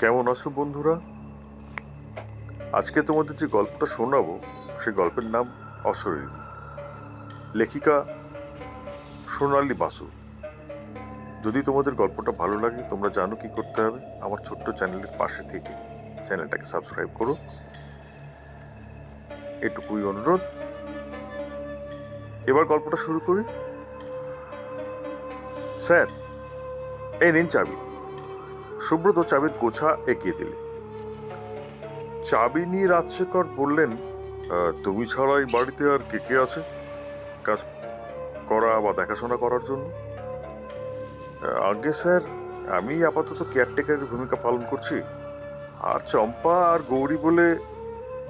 কেমন আছো বন্ধুরা? আজকে তোমাদের যে গল্পটা শোনাবো সেই গল্পের নাম অশরীরী। লেখিকা সোনালী বাসু। যদি তোমাদের গল্পটা ভালো লাগে তোমরা জানো কি করতে হবে। আমার ছোট্ট চ্যানেলের পাশে থেকে চ্যানেলটাকে সাবস্ক্রাইব করো, এটুকুই অনুরোধ। এবার গল্পটা শুরু করি। স্যার, এই নিন চাবি। সুব্রত চাবির গোছা এগিয়ে দিলে। চাবি নিয়ে রাজশেখর বললেন, তুমি ছাড়া এই বাড়িতে আর কে কে আছে কাজ করা বা দেখাশোনা করার জন্য? আগে স্যার, আমি আপাতত কেয়ারটেকারের ভূমিকা পালন করছি। আর চম্পা আর গৌরী বলে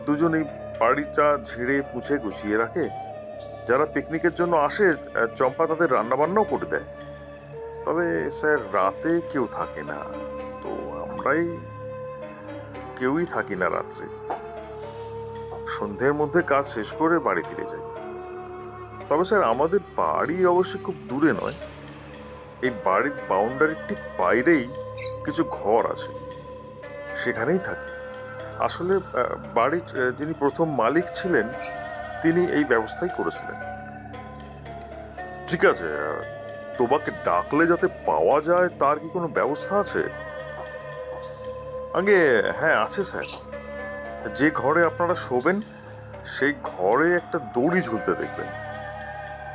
দুজনেই বাড়িটা ঝেড়ে মুছে গুছিয়ে রাখে। যারা পিকনিকের জন্য আসে, চম্পা তাদের রান্না বান্নাও করে দেয়। তবে স্যার, রাতে কেউ থাকে না, তো আমরাই কেউই থাকি না রাত্রে। সন্ধ্যের মধ্যে কাজ শেষ করে বাড়ি ফিরে যাই। তবে স্যার, আমাদের বাড়ি অবশ্য খুব দূরে নয়। এই বাড়ির বাউন্ডারির ঠিক বাইরেই কিছু ঘর আছে, সেখানেই থাকি। আসলে বাড়ির যিনি প্রথম মালিক ছিলেন তিনি এই ব্যবস্থাই করেছিলেন। ঠিক আছে, তোমাকে ডাকলে যাতে পাওয়া যায় তার কি কোনো ব্যবস্থা আছে? আগে হ্যাঁ, আছে স্যার। যে ঘরে আপনারা শোবেন সেই ঘরে একটা দড়ি ঝুলতে দেখবেন।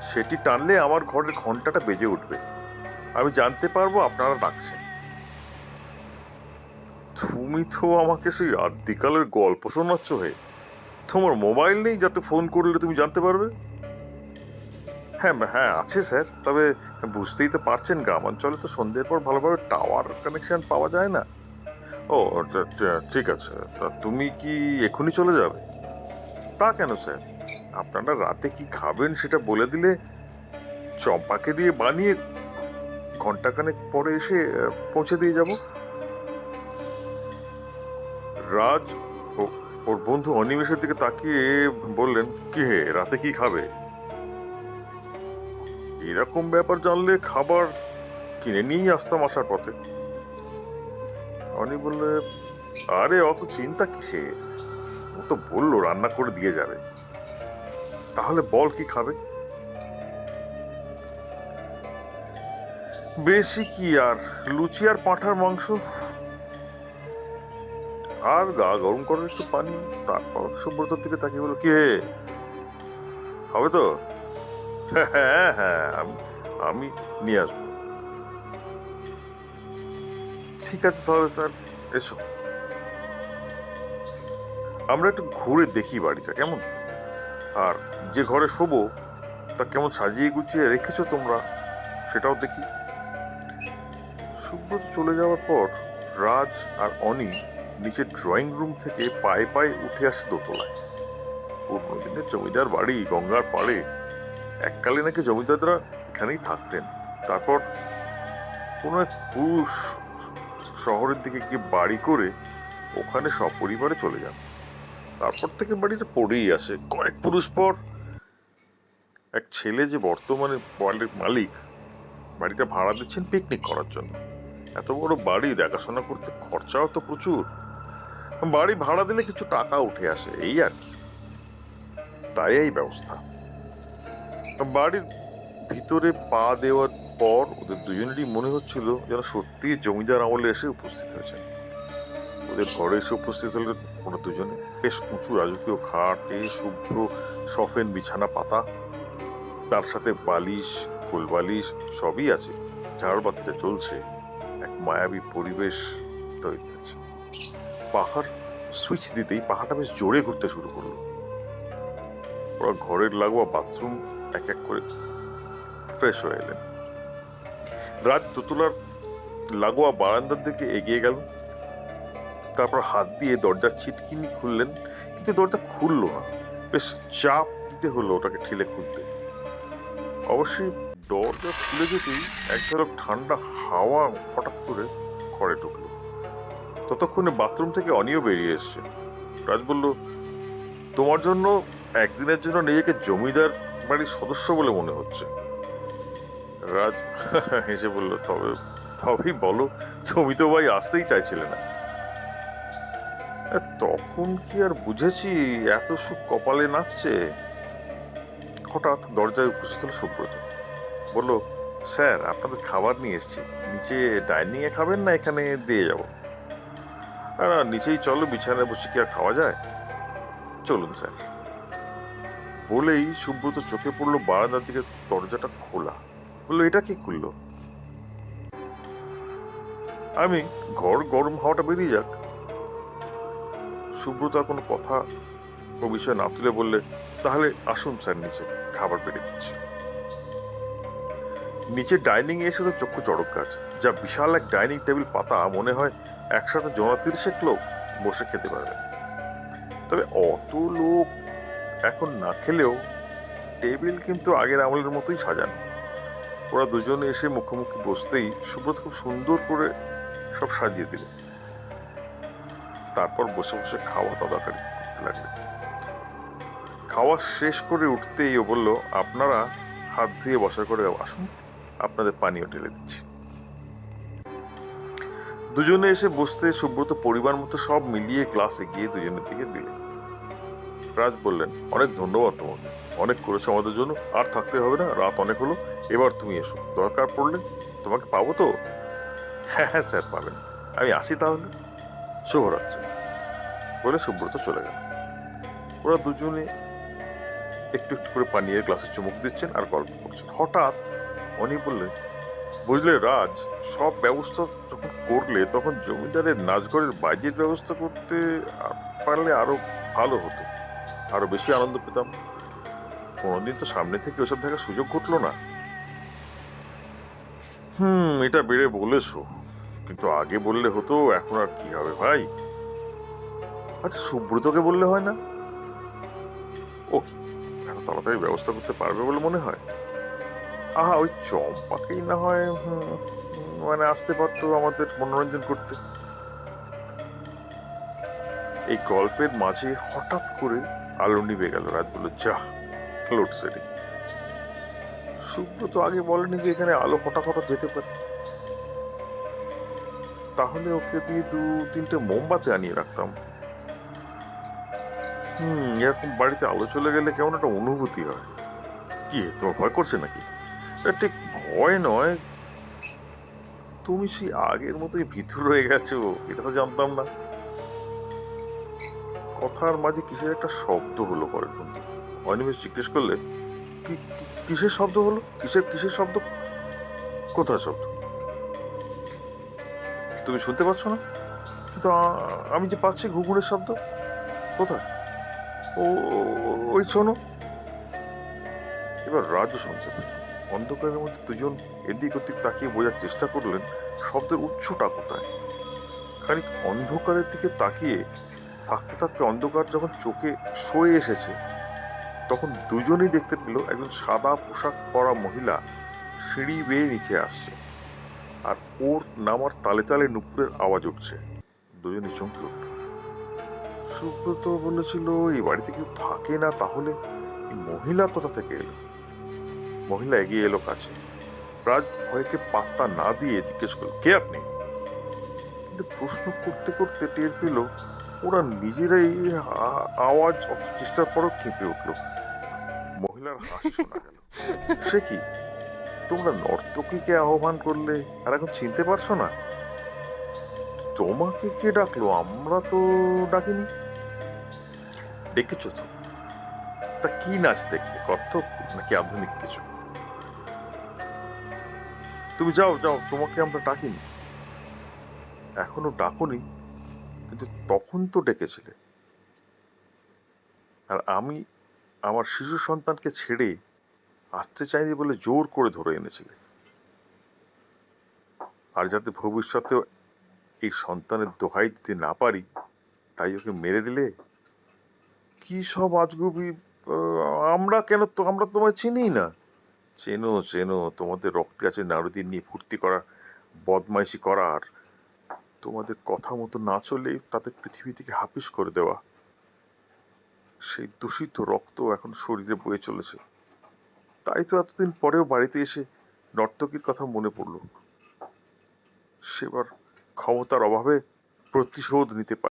সেটি টানলে আমার ঘরের ঘন্টাটা বেজে উঠবে। আমি জানতে পারবো আপনারা ডাকছেন। তুমি তো আমাকে সেই আদিকালের গল্প শোনাচ্ছ হে। তোমার মোবাইল নেই যাতে ফোন করলে তুমি জানতে পারবে? হ্যাঁ হ্যাঁ, আছে স্যার। তবে বুঝতেই তো পারছেন, গ্রামাঞ্চলে তো সন্ধ্যের পর ভালোভাবে টাওয়ার কানেকশন পাওয়া যায় না। ও, ঠিক আছে। তা তুমি কি এখনই চলে যাবে? তা কেন স্যার, আপনারা রাতে কি খাবেন সেটা বলে দিলে চম্পাকে দিয়ে বানিয়ে ঘন্টাখানেক পরে এসে পৌঁছে দিয়ে যাব। রাজ ওর বন্ধু অনিমেষের দিকে তাকিয়ে বললেন, কি হে, রাতে কি খাবে? এরকম ব্যাপার জানলে খাবার কিনে নিয়েই আসতাম আসার পথে। অনি বললে, আরে অত চিন্তা কিসের, ও তো বললো রান্না করে দিয়ে যাবে। তাহলে বল কি খাবে? বেশি কি আর, লুচি আর পাঁঠার মাংস, আর গা গরম করার একটু পানি। তারপর সুব্রতর দিকে তাকিয়ে বলো, কি হে, হবে তো? হ্যাঁ হ্যাঁ, আমি নিয়ে আসবো। ঠিক আছে তাহলে স্যার, এসো আমরা একটু ঘুরে দেখি বাড়িটা কেমন, আর যে ঘরে শোবো তা কেমন সাজিয়ে গুছিয়ে রেখেছো তোমরা সেটাও দেখি। সুব্রত চলে যাওয়ার পর রাজ আর অনি নিচের ড্রয়িং রুম থেকে পায়ে পায়ে উঠে আসে দোতলায়। পুরনো দিনের জমিদার বাড়ি, গঙ্গার পাড়ে। এককালে নাকি জমিদাররা এখানেই থাকতেন। তারপর কোনো এক পুরুষ শহরের দিকে গিয়ে বাড়ি করে ওখানে সপরিবারে চলে যান। তারপর থেকে বাড়িটা পড়েই আছে। কয়েক পুরুষ পর এক ছেলে, যে বর্তমানে বাড়ির মালিক, বাড়িটা ভাড়া দিচ্ছেন পিকনিক করার জন্য। এত বড় বাড়ি দেখাশোনা করতে খরচাও তো প্রচুর। বাড়ি ভাড়া দিলে কিছু টাকা উঠে আসে, এই আর কি। তাই এই ব্যবস্থা। বাড়ির ভিতরে পা দেওয়ার পর ওদের দুজনেরই মনে হচ্ছিল যেন সত্যি জমিদার আমলে এসে উপস্থিত হয়েছে। ওদের ঘরে এসে উপস্থিত হলেন ওরা দুজনে। বেশ উঁচু রাজকীয় খাটে শুভ্র সফেন বিছানা পাতা, তার সাথে বালিশ, কোলবালিশ সবই আছে। ঝাড়বাতিটা চলছে, এক মায়াবী পরিবেশ তৈরি আছে। পাখার সুইচ দিতেই পাখাটা বেশ জোরে ঘুরতে শুরু করলো। ওরা ঘরের লাগোয়া বাথরুম এক এক করে ফ্রেশ হয়ে এলেন। রাত দোতলার লাগোয়া বারান্দার দিকে এগিয়ে গেল। তারপর হাত দিয়ে দরজার ছিটকিনি খুললেন, কিন্তু দরজা খুললো না। বেশ চাপ দিতে হলো ওটাকে ঠেলে খুলতে। অবশ্যই দরজা খুলে যেতেই এক ঝলক ঠান্ডা হাওয়া হঠাৎ করে ঘরে ঢুকলো। ততক্ষণে বাথরুম থেকে অনিও বেরিয়ে এসছে। রাজ বলল, তোমার জন্য একদিনের জন্য নিজেকে জমিদার বাড়ির সদস্য বলে মনে হচ্ছে। রাজ হেসে বলল, তবেই বলো, তুমি তো ভাই আসতেই চাইছিলে না। তখন কি আর বুঝেছি এত সুখ কপালে নাচছে। হঠাৎ দরজায় উপস্থিত হলো সুব্রত। বলল, স্যার আপনাদের খাবার নিয়ে এসেছি, নিচে ডাইনিংয়ে খাবেন না এখানে দিয়ে যাব? আর নিচেই চলো, বিছানায় বসে কি আর খাওয়া যায়? চলুন স্যার। বলেই সুব্রত চোখে পড়লো বারান্দার দিকে দরজাটা খোলা। বললো, এটা কি খুললো? আমি, ঘর গরম হাওয়াটা বেরিয়ে যাক। সুব্রত আর কোনো কথা ও বিষয়ে না তুলে বললে, তাহলে আসুন স্যার নিচে, খাবার বেড়ে দিচ্ছি। নিচে ডাইনিং এ এসে তো চক্ষু চড়ক গাছ। যা বিশাল এক ডাইনিং টেবিল পাতা, মনে হয় একসাথে ৩০ লোক বসে খেতে পারবে। তবে অত লোক এখন না খেলেও টেবিল কিন্তু আগের আমলের মতোই সাজানো। ওরা দুজনে এসে মুখোমুখি বসতেই সুব্রত খুব সুন্দর করে সব সাজিয়ে দিল। তারপর বসে বসে খাওয়া তদারকি করতে লাগবে। খাওয়া শেষ করে উঠতেই ও বলল, আপনারা হাত ধুয়ে বসা করে আসুন, আপনাদের পানীয় ঢেলে দিচ্ছি। দুজনে এসে বসতে সুব্রত পরিবার মতো সব মিলিয়ে গ্লাস এগিয়ে দুজনের দিকে দিলে। রাজ বললেন, অনেক ধন্যবাদ তোমাকে, অনেক করেছো আমাদের জন্য, আর থাকতে হবে না, রাত অনেক হলো, এবার তুমি এসো, দরকার পড়লে তোমাকে পাবো তো? হ্যাঁ হ্যাঁ স্যার, পাবেন। আমি আসি তাহলে, শুভরাত্রি। বলে সুব্রত চলে গেল। ওরা দুজনে একটু একটু করে পানীয়ের গ্লাসে চুমুক দিচ্ছেন আর গল্প করছেন। হঠাৎ অনি বললেন, বুঝলে রাজ, সব ব্যবস্থা যখন করলে তখন জমিদারের নাচঘরের বাইরের ব্যবস্থা করতে পারলে আরো ভালো হতো, আরো বেশি আনন্দ পেতাম। কোনোদিন তো সামনে থেকে ওসব দেখার সুযোগ ঘটলো না। এটা বেড়ে বলেছো, কিন্তু আগে বললে হতো, এখন আর কি হবে ভাই। আচ্ছা, সুব্রতকে বললে হয় না? ও কি এত তাড়াতাড়ি ব্যবস্থা করতে পারবে বলে মনে হয়? আহা, ওই চম্পাকেই না হয় মানে আসতে পারতো আমাদের মনোরঞ্জন করতে। এই গল্পের মাঝে হঠাৎ করে আলো নিভে গেল। রাত বলল, যা, লোডশেডিং। সুব্রত আগে বলেনি যে এখানে আলো হঠাৎ হঠাৎ যেতে পারে। তাহলে ওকে দিয়ে ২-৩টে মোমবাতি আনিয়ে রাখতাম। এরকম বাড়িতে আলো চলে গেলে কেমন একটা অনুভূতি হয়। কি, তোমার ভয় করছে নাকি? ঠিক ভয় নয়, তুমি সেই আগের মতোই ভিতর রয়ে গেছো, এটা তো জানতাম না। কথার মাঝে কিসের একটা শব্দ হলো পরের বন্ধু। অনিমেষ জিজ্ঞেস করলে, কিসের শব্দ হলো? কিসের কিসের শব্দ? কোথায় শব্দ? তুমি শুনতে পাচ্ছ না? কিন্তু আমি যে পাচ্ছি ঘুঘুরের শব্দ। কোথায়? ও, ওই শোনো। এবার রাজু শুনতে পেল। অন্ধকারের মধ্যে দুজন এদিক ওদিক তাকিয়ে বোঝার চেষ্টা করলেন শব্দের উৎসটা কোথায়। খানিক অন্ধকারের দিকে তাকিয়ে থাকতে থাকতে অন্ধকার যখন চোখে সয়ে এসেছে, তখন দুজনেই দেখতে পেল একজন সাদা পোশাক পরা মহিলা সিঁড়ি বেয়ে নিচে আসছে, আর ওর নামার তালে তালে নুপুরের আওয়াজ উঠছে। দুজনে চমকে উঠল। সুব্রত বলেছিল, এই বাড়িতে কেউ থাকে না, তাহলে এই মহিলা কোথা থেকে এলো? মহিলা এগিয়ে এলো কাছে। রাজ ভয়কে পাত্তা না দিয়ে জিজ্ঞেস করল, কে আপনি? কিন্তু প্রশ্ন করতে করতে টের পেল ওরা নিজেরাই আওয়াজ চেষ্টার পরও কেঁপে উঠল। মহিলার হাসি শোনা গেল। সে কি, তোমরা নর্তকীকে আহ্বান করলে আর এখন চিনতে পারছো না? তোমাকে কে ডাকলো? আমরা তো ডাকিনি। ডেকেছো তো? তা কি নাচ দেখবে, কত্থক নাকি আধুনিক কিছু? তুমি যাও যাও, তোমাকে আমরা ডাকিনি। এখনো ডাকনি, কিন্তু তখন তো ডেকেছিলে। আর আমি আমার শিশু সন্তানকে ছেড়ে আসতে চাইনি বলে জোর করে ধরে এনেছিলে। আর যাতে ভবিষ্যতেও এই সন্তানের দোহাই দিতে না পারি, তাই ওকে মেরে দিলে। কি সব আজগুবি! আমরা কেন, তো আমরা তোমায় চিনি না। চেনো চেনো, তোমাদের রক্তে আছে নারুদের নিয়ে ফুর্তি করা, বদমাইশি করা, আর তোমাদের কথা মতো না চলেই তাদের পৃথিবী থেকে হাপিস করে দেওয়া। সেই দূষিত রক্ত এখন শরীরে বয়ে চলেছে। তাই তো এতদিন পরেও বাড়িতে এসে নর্তকীর কথা মনে পড়ল। সেবার ক্ষমতার অভাবে প্রতিশোধ নিতে